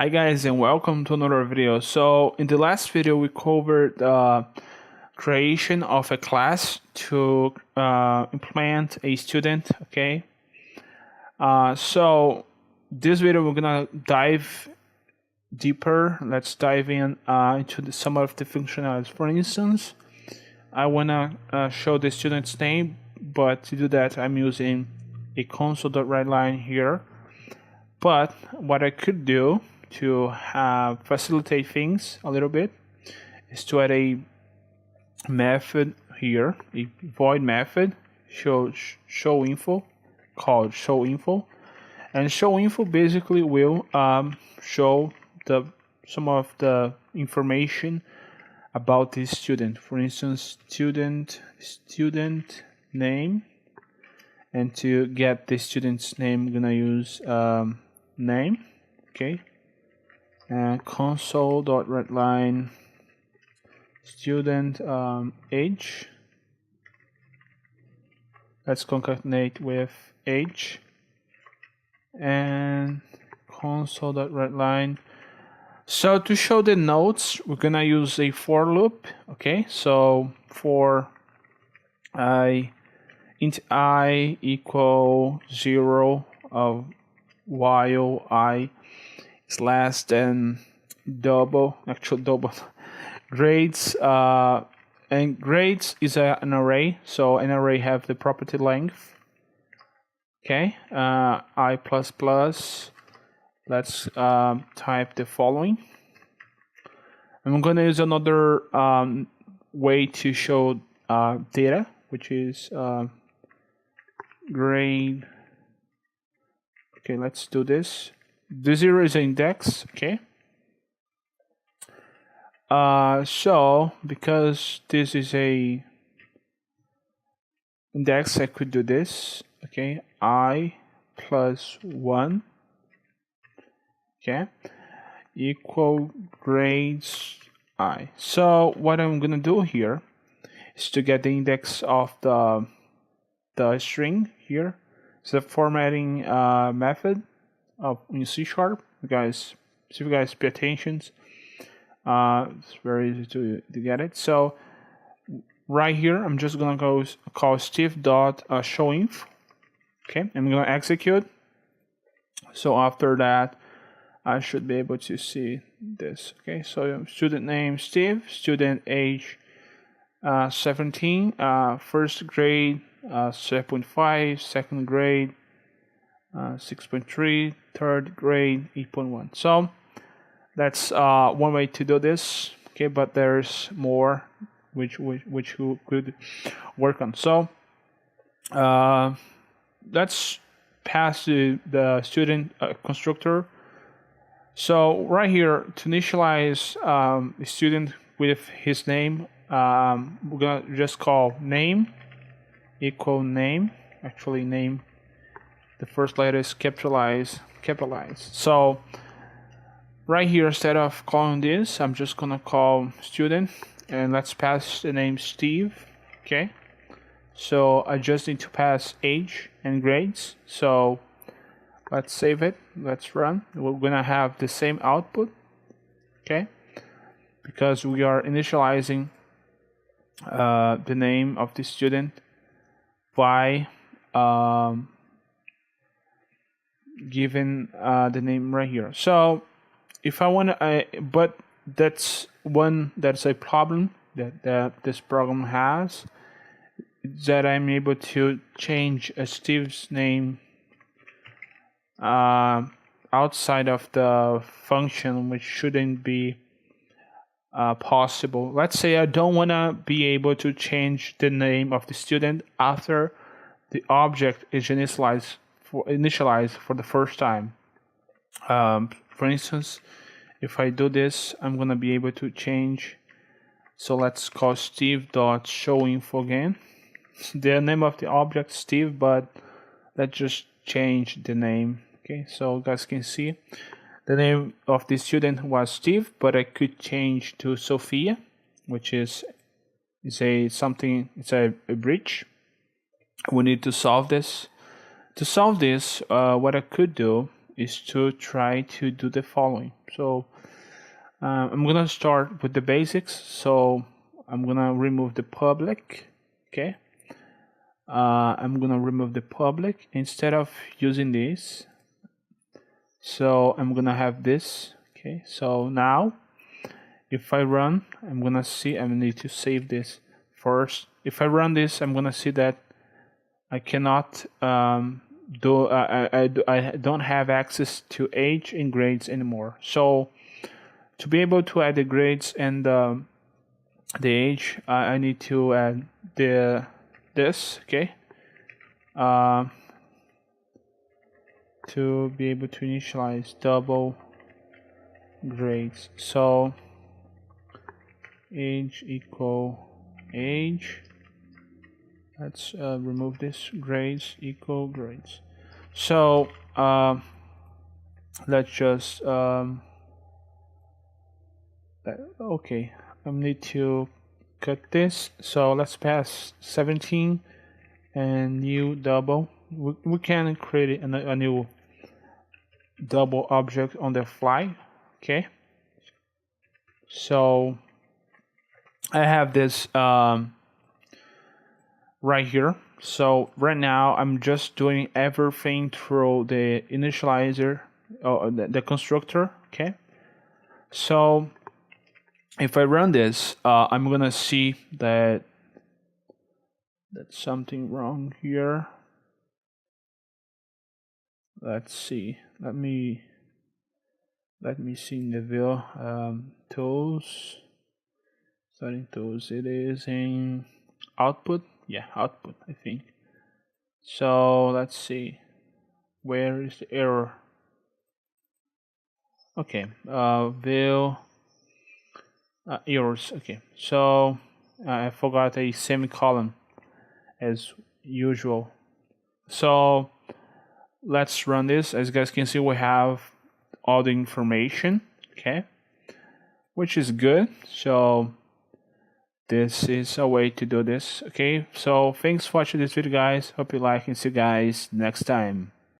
Hi guys and welcome to another video. So in the last video we covered creation of a class to implement a student. Okay. So this video we're gonna dive deeper. Let's dive in into some of the functionalities. For instance, I wanna show the student's name, but to do that I'm using a console.writeLine here. But what I could do to facilitate things a little bit is to add a method here, a void method show info called show info, and show info basically will show some of the information about this student. For instance, student name, and to get the student's name I'm gonna use name. Okay. And console.writeLine student age. Let's concatenate with age, and console.writeLine. So to show the notes, we're gonna use a for loop. Okay, so for int I equal 0 while I is less than double grades, and grades is an array, so an array have the property length. Okay, I plus plus. Let's type the following. I'm gonna use another way to show data, which is grade. Okay, let's do this. The 0 is an index. Okay. So because this is a index, I could do this. Okay, I plus 1. Okay, equal grades I. So what I'm gonna do here is to get the index of the string here. It's a formatting method in C#. Guys, if you guys pay attention, it's very easy to get it. So right here I'm just gonna go call steve.showInf. Okay, I'm gonna execute. So after that I should be able to see this. Okay, so student name Steve, student age 17, first grade 7.5, second grade 6.3, third grade 8.1. So that's one way to do this. Okay, but there's more which you could work on. So let's pass to the student constructor. So right here to initialize a student with his name, we're gonna just call name equal name. Actually, name, the first letter is capitalized. So right here, instead of calling this, I'm just gonna call student, and let's pass the name Steve. Okay, so I just need to pass age and grades. So let's save it, let's run. We're gonna have the same output. Okay, because we are initializing the name of the student by given the name right here. So if I want to, but that's a problem that this program has, that I'm able to change Steve's name outside of the function, which shouldn't be possible. Let's say I don't want to be able to change the name of the student after the object is initialized for the first time. For instance, if I do this, I'm gonna be able to change. So let's call steve.showInfo again. The name of the object Steve, but let's just change the name. Okay, so you guys can see the name of the student was Steve, but I could change to Sophia, which is a bridge. We need to solve this. To solve this, what I could do is to try to do the following. So I'm gonna start with the basics. So I'm gonna remove the public. Okay. I'm gonna remove the public instead of using this. So I'm gonna have this. Okay. So now, if I run, I'm gonna see. I need to save this first. If I run this, I'm gonna see that I cannot I don't have access to age and grades anymore. So to be able to add the grades and the age, I need to add this. Okay. To be able to initialize double grades. So age equal age. Let's remove this, grades equal grades. So let's just okay, I need to cut this. So let's pass 17 and new double. We can create a new double object on the fly. Okay, so I have this right here. So right now I'm just doing everything through the initializer, the constructor. Okay, so if I run this, I'm gonna see that that's something wrong here. Let's see. Let me see in the view. Tools, starting tools. It is in output. Yeah, output, I think. So let's see. Where is the error? Okay. View errors. Okay. So I forgot a semicolon as usual. So let's run this. As you guys can see, we have all the information. Okay, which is good. So this is a way to do this. Okay, so thanks for watching this video, guys. Hope you like, and see you guys next time.